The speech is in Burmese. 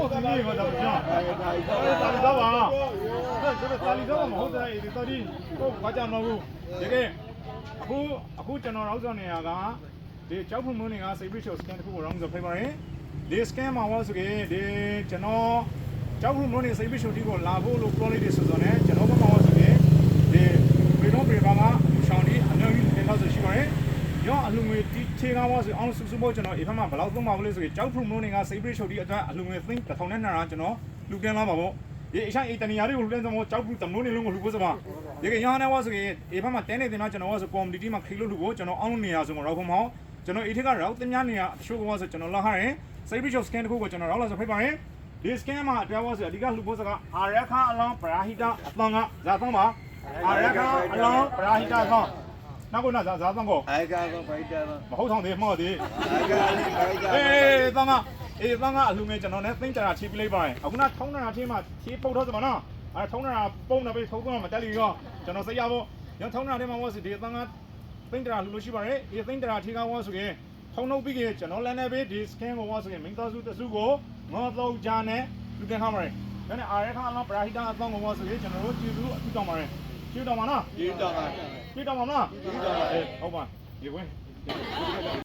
哦，是你嘛，怎么讲？大理早吧？这个大理早嘛，好在到底我夸奖了不？这个，အခုကျွန်တော်ရောက်နေရကဒီကြောက်ဖုံမုန်းနေကစိတ်ပြီးရှော့စကန်တစ်ခုကိုရောင်းဆိုဖိပါရင်ဒီစကန်မှာဝါဆိုကေဒီကျွန်တော်ကြောက်ဖုံမုန်းနေစိတ်ပြီးရှော့ဒီကိုလာဖို့လို့ quality ဆိုဆိုနေကျွန်တော်ဘက်မှာဝါဆိုကေဒီပြည်တော်ပြည်ကမှာရှောင်းဒီအနည်းကြီးတင်တော့ဆိုရှိပါတယ်ရောအလူငွေဒီခြေကဝါဆိုအောင်စုစုမို့ကျွန်တော်အိမ်ဖက်မှာဘယ်လောက်သုံးပါမလဲဆိုကေကြောက်ဖုံမုန်းနေကစိတ်ပြီးရှော့ဒီအတွက်အလူငွေသိန်း1200ကျွန်တော်လူကင်းလာပါပေါ့ဒီအရှာအေးတနေရာတွေကိုလူလန်းစမောကြောက်ဖုံတမလို့နေလုံးကိုလူဖို့စပါဒီကရဟန်းနေဝါဆိုကေအိမ်ဖက်မှာတဲနေတင်တော့ကျွန်တော်ဝါဆို community မှာခိလို့လူကိုကျွန်တော်အောင်းလို့နေရဆိုတော့တော့ဖုံမောကျွန်တော်အေးထက်ကရောက်တင်များနေရအချို့ကဝါဆိုကျွန်တော်လာဟာရင်စိတ်ပြီးရှော့စကန်တစ်ခုကိုကျွန်တော်ရောက်လာဆိုဖိပါရင်ဒီစကန်မှာအတွဲဝါဆိုအဓိကလူဖို့စကအာရခအလောင်းပရာဟိတအသံကဇာသုံးပါအာရခအလောင်းပရာဟိတအသံနောက်ကိုနာဇာသုံးကိုအိုင်ကာကဖိုက်တာမဟုတ်ဆောင်သေးမော့သေးအိုင်ကာဖိုက်တာအေးသံကအလူငယ်ကျွန်တော်နဲ့သိမ့်ကြတာချီပလိုက်ပါရင်အခုနထုံးနေတာချင်းမှာချီပုတ်တော့စမနော်အဲထုံးနေတာပုံနေပြီထုံးတော့မတက်လီရောကျွန်တော်စိတ်ရဖို့ညထုံးနေတာထဲမှာဝါဆိုဒီသံကသိမ့်ကြတာလူလို့ရှိပါရဲ့ဒီသိမ့်ကြတာထေကဝါဆိုရင်ထုံနှုတ်ပြီးကျွန်တော်လည်းနေပြီဒီစကန်ကိုဝါဆိုရင်မင်းသားစုတစုကိုငေါတော့ဂျာနဲ့လူတင်ထားပါရဲ့ဒါနဲ့အာရခအလောင်းပရာဟိတအသံကိုဝါဆိုရင်ကျွန်တော်တို့ကျေးဇူးအထူးတောင်းပါရဲ့ကျေးဇူးတောင်းပါနော်ဒီတော့ကကျေးဇူးတောင်းပါနော်ဒီတော့ကဟုတ်ပါဒီဝင်